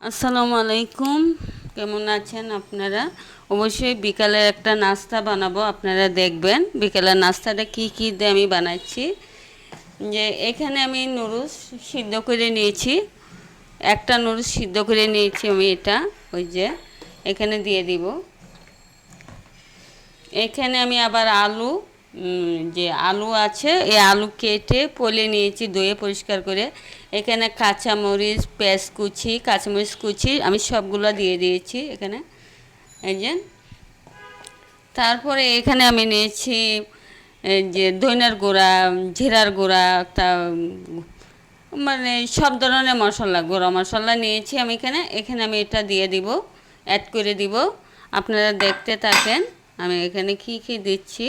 আসসালামু আলাইকুম। কেমন আছেন আপনারা? অবশ্যই বিকালে একটা নাস্তা বানাবো, আপনারা দেখবেন বিকালের নাস্তাটা কি কি দিয়ে আমি বানাচ্ছি। যে এখানে আমি নুডলস সিদ্ধ করে নিয়েছি, একটা নুডলস সিদ্ধ করে নিয়েছি আমি, এটা ওই যে এখানে দিয়ে দিব। এখানে আমি আবার আলু, যে আলু আছে এই আলু কেটে পলে নিয়েছি, ধুয়ে পরিষ্কার করে। এখানে কাঁচামরিচ, পেঁয়াজ কুচি, কাঁচামরিচ কুচি আমি সবগুলো দিয়ে দিয়েছি এখানে, এই যে। তারপরে এখানে আমি নিয়েছি যে ধনিয়ার গুঁড়া, জিরার গুঁড়া, তা মানে সব ধরনের মশলা, গুঁড়া মশলা নিয়েছি আমি এখানে। এখানে আমি এটা দিয়ে দিব, অ্যাড করে দিব। আপনারা দেখতে থাকেন আমি এখানে কি কি দিচ্ছি।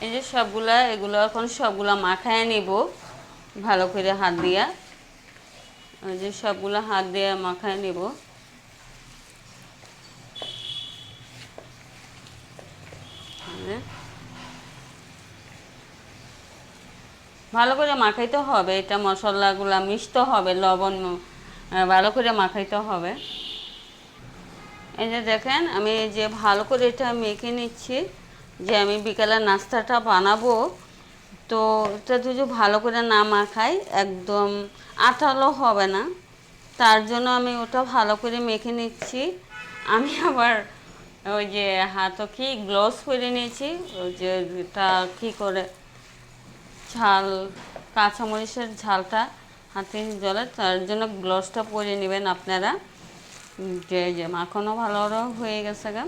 এই যে সবগুলা, এগুলো এখন সবগুলা মাখায় নিব ভালো করে হাত দিয়া। এই যে সবগুলা হাত দিয়ে মাখায় নিব। ভালো করে মাখাইতে হবে, এটা মশলাগুলা মিশতে হবে, লবণ ভালো করে মাখাইতে হবে। এই যে দেখেন আমি যে ভালো করে এটা মেখে নিচ্ছি, যে আমি বিকালের নাস্তাটা বানাবো। তো এটা যদি ভালো করে না মাখাই একদম আঠালো হবে না, তার জন্য আমি ওটা ভালো করে মেখে নিচ্ছি। আমি আবার ওই যে হাতও কি গ্লোভস পরে নিয়েছি, ওই যে এটা কী করে ঝাল, কাঁচামরিচের ঝালটা হাতে জ্বলে, তার জন্য গ্লোভসটা পরে নেবেন আপনারা। যে যে মাখানো ভালো হয়ে গেছে গা।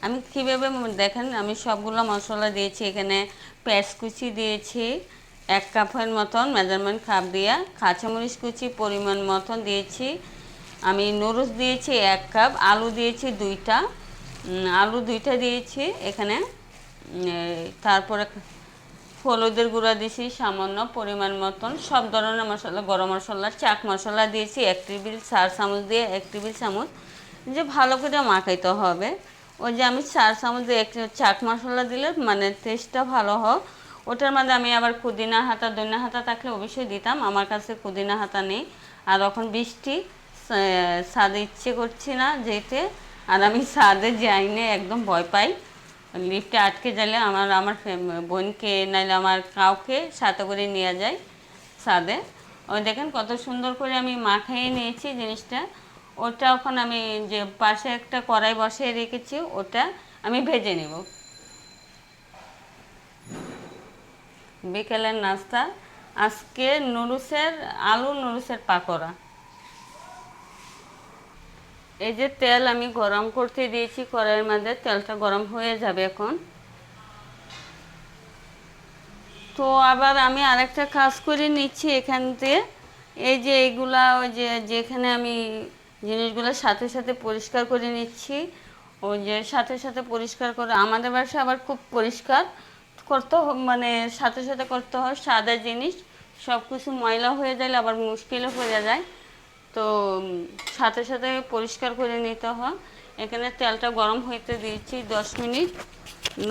আমি কীভাবে দেখেন আমি সবগুলো মশলা দিয়েছি এখানে। পেঁয়াজ কুচি দিয়েছি 1 কাপের মতন, মেজারমেন্ট কাপ দিয়া। কাঁচামরিচ কুচি পরিমাণ মতন দিয়েছি আমি। নুডলস দিয়েছি 1 কাপ। আলু দিয়েছি 2টা, আলু 2টা দিয়েছি এখানে। তারপরে হলুদের গুঁড়া দিয়েছি সামান্য পরিমাণ মতন। সব ধরনের মশলা, গরম মশলা, চাট মশলা দিয়েছি 1 টেবিল, 4 চামচ দিয়ে 1 টেবিল চামচ। যে ভালো করে মাখাইতে হবে। ওই যে আমি 4 চামচ দিয়ে চাট মশলা দিলে মানে টেস্টটা ভালো হয়। ওটার মধ্যে আমি আবার পুদিনা হাতা, ধনিয়া হাতা থাকলে অবশ্যই দিতাম, আমার কাছে পুদিনা হাতা নেই। আর এখন বৃষ্টি, ছাদে ইচ্ছে করছি না যেতে। আর আমি ছাদে যাই না, একদম ভয় পাই। লিফটে আটকে গেলে আমার আমার বোনকে নাইলে আমার কাউকে সাথে করে নিয়ে যায় ছাদে। ওই দেখেন কত সুন্দর করে আমি মাখিয়ে নিয়েছি জিনিসটা। ওটা এখন আমি যে পাশে একটা কড়াই বসিয়ে রেখেছি, ওটা আমি ভেজে নেব। বিকেলের নাস্তা আজকে নুডলসের, আলু নুডলসের পাকোড়া। এই যে তেল আমি গরম করতে দিয়েছি কড়াইয়ের মধ্যে, তেলটা গরম হয়ে যাবে এখন। তো আবার আমি আরেকটা কাজ করে নিচ্ছি এখান থেকে। এই যে এইগুলা, ওই যে যেখানে আমি জিনিসগুলো সাথে সাথে পরিষ্কার করে নিচ্ছি, ওই যে সাথে সাথে পরিষ্কার করে। আমাদের বাসায় আবার খুব পরিষ্কার করতে মানে সাথে সাথে করতে হয়, সাদা জিনিস সব কিছু ময়লা হয়ে গেলে আবার মুশকিলও হয়ে যায়। তো সাথে সাথে পরিষ্কার করে নিতে হয়। এখানে তেলটা গরম হইতে দিয়েছি 10 মিনিট।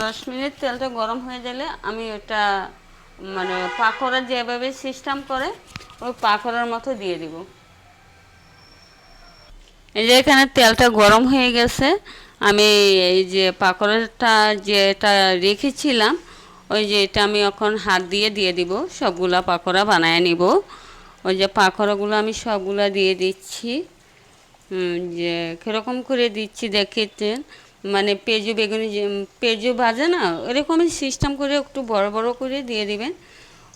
10 মিনিট তেলটা গরম হয়ে গেলে আমি ওটা মানে পাকোড়া যেভাবে সিস্টেম করে ওই পাকোড়ার মতো দিয়ে দিব। এই যে এখানে তেলটা গরম হয়ে গেছে, আমি এই যে পাকোড়াটা যেটা রেখেছিলাম, ওই যে এটা আমি এখন হাত দিয়ে দিয়ে দিব, সবগুলা পাকোড়া বানায় নিব। ওই যে পাকোড়াগুলো আমি সবগুলা দিয়ে দিচ্ছি। যে কীরকম করে দিচ্ছি দেখেছেন, মানে পেঁয়াজু বেগুনি যে পেঁয়াজু ভাজে না, এরকমই সিস্টেম করে একটু বড় বড় করে দিয়ে দিবেন।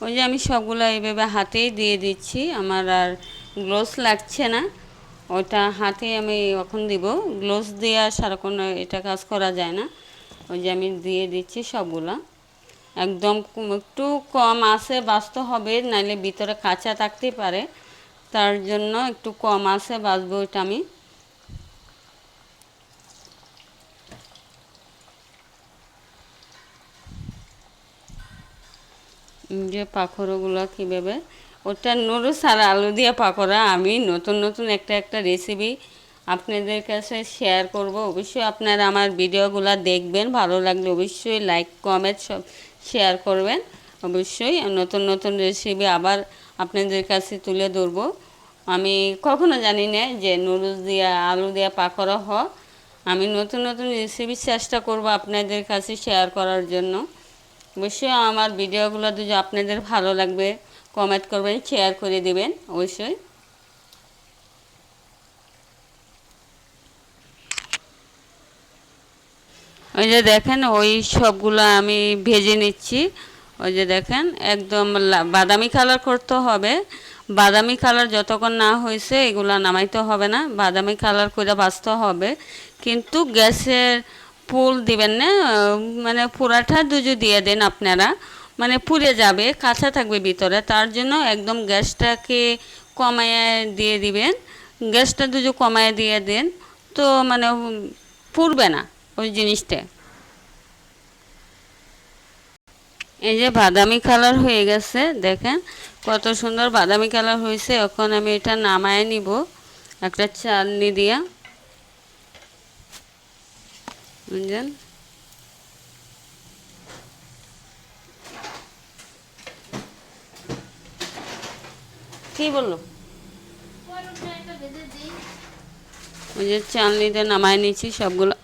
ওই যে আমি সবগুলো এইভাবে হাতেই দিয়ে দিচ্ছি, আমার আর গ্লোভস লাগছে না। ওটা হাতে আমি এখন দিব, গ্লোভস দিয়ে আর সারাক্ষণ এটা কাজ করা যায় না। ওই যে আমি দিয়ে দিচ্ছি সবগুলা। একদম একটু কম আছে বাছতে হবে, নাইলে ভিতরে কাঁচা থাকতে পারে, তার জন্য একটু কম আছে বাছবো এটা আমি। যে পাকোড়াগুলো কীভাবে, ওটা নুডলস আর আলু দিয়ে পাকোড়া। আমি নতুন নতুন একটা একটা রেসিপি আপনাদের কাছে শেয়ার করব। অবশ্যই আপনারা আমার ভিডিওগুলো দেখবেন, ভালো লাগলে অবশ্যই লাইক কমেন্ট সব শেয়ার করবেন। অবশ্যই নতুন নতুন রেসিপি আবার আপনাদের কাছে তুলে ধরবো। আমি কখনো জানি না যে নুডলস দিয়ে আলু দিয়ে পাকোড়া হয়। আমি নতুন নতুন রেসিপি চেষ্টা করব আপনাদের কাছে শেয়ার করার জন্য। অবশ্যই আমার ভিডিওগুলো যদি আপনাদের ভালো লাগবে কমেন্ট করবেন, শেয়ার করে দেবেন অবশ্যই। ওই যে দেখেন ওই সবগুলো আমি ভেজে নিচ্ছি। ওই যে দেখেন একদম বাদামি কালার করতে হবে। বাদামি কালার যতক্ষণ না হয়েছে এগুলো নামাইতে হবে না, বাদামি কালার করে ভাজতে হবে। কিন্তু গ্যাসের পুল দিবেন না, মানে পুরাটা দুজো দিয়ে দেন আপনারা, মানে পুড়ে যাবে, কাঁচা থাকবে ভিতরে। তার জন্য একদম গ্যাসটাকে কমায় দিয়ে দিবেন, গ্যাসটা দুজো কমায় দিয়ে দেন, তো মানে পুড়বে না ওই জিনিসটা। এই যে বাদামি কালার হয়ে গেছে, দেখেন কত সুন্দর বাদামি কালার হয়েছে। এখন আমি এটা নামায় নিব একটা চালনি দিয়া, বুঝলেন। কি বললো, ওই যে চালনিতে নামায় নিচ্ছি সবগুলো।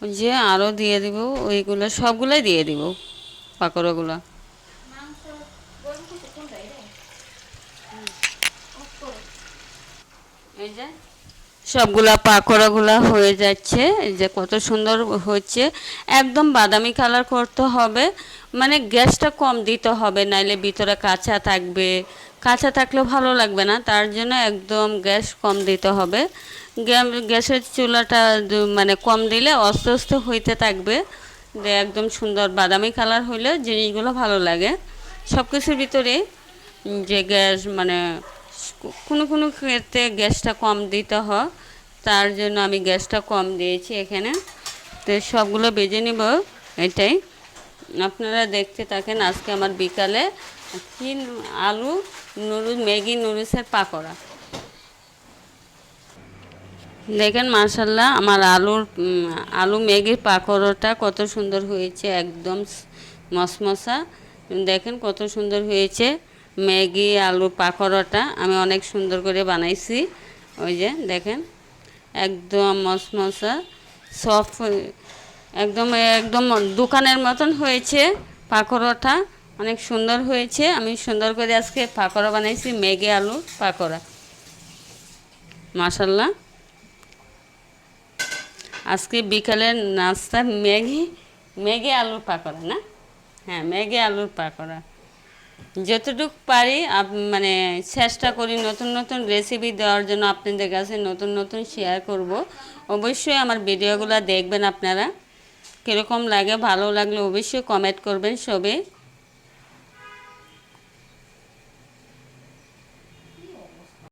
ওই যে আরও দিয়ে দিব, ওইগুলো সবগুলোই দিয়ে দিব পাকোড়াগুলো। এই যে সবগুলা পাকোড়াগুলা হয়ে যাচ্ছে, এই যে কত সুন্দর হচ্ছে। একদম বাদামি কালার করতে হবে, মানে গ্যাসটা কম দিতে হবে, নাইলে ভিতরে কাঁচা থাকবে, কাঁচা থাকলেও ভালো লাগবে না। তার জন্য একদম গ্যাস কম দিতে হবে। গ্যাসের চুলাটা মানে কম দিলে আস্তে আস্তে হইতে থাকবে, যে একদম সুন্দর বাদামি কালার হইলে জিনিসগুলো ভালো লাগে সব কিছুর ভিতরে। যে গ্যাস মানে কোনো কোনো ক্ষেত্রে গ্যাসটা কম দিতে হয়, তার জন্য আমি গ্যাসটা কম দিয়েছি এখানে। তো সবগুলো বেজে নিব, এটাই আপনারা দেখতে থাকেন। আজকে আমার বিকালে কি আলু নুডলস, ম্যাগি নুডলসের পাকোড়া। দেখেন মাশাল্লাহ আমার আলু ম্যাগির পাকোড়াটা কত সুন্দর হয়েছে, একদম মশমশা। দেখেন কত সুন্দর হয়েছে ম্যাগি আলু পাকোড়াটা, আমি অনেক সুন্দর করে বানাইছি। ওই যে দেখেন একদম মশমশা সফট, একদম একদম দোকানের মতন হয়েছে পাকোড়াটা, অনেক সুন্দর হয়েছে। আমি সুন্দর করে আজকে পাকোড়া বানাইছি, ম্যাগি আলু পাকোড়া। মাশাল্লাহ আজকে বিকালের নাস্তা ম্যাগি, ম্যাগি আলুর পাকোড়া না, হ্যাঁ ম্যাগি আলুর পাকোড়া। যতটুকু পারি মানে চেষ্টা করি নতুন নতুন রেসিপি দেওয়ার জন্য, আপনাদের কাছে নতুন নতুন শেয়ার করব। অবশ্যই আমার ভিডিওগুলো দেখবেন আপনারা, কীরকম লাগে, ভালো লাগলে অবশ্যই কমেন্ট করবেন সবে।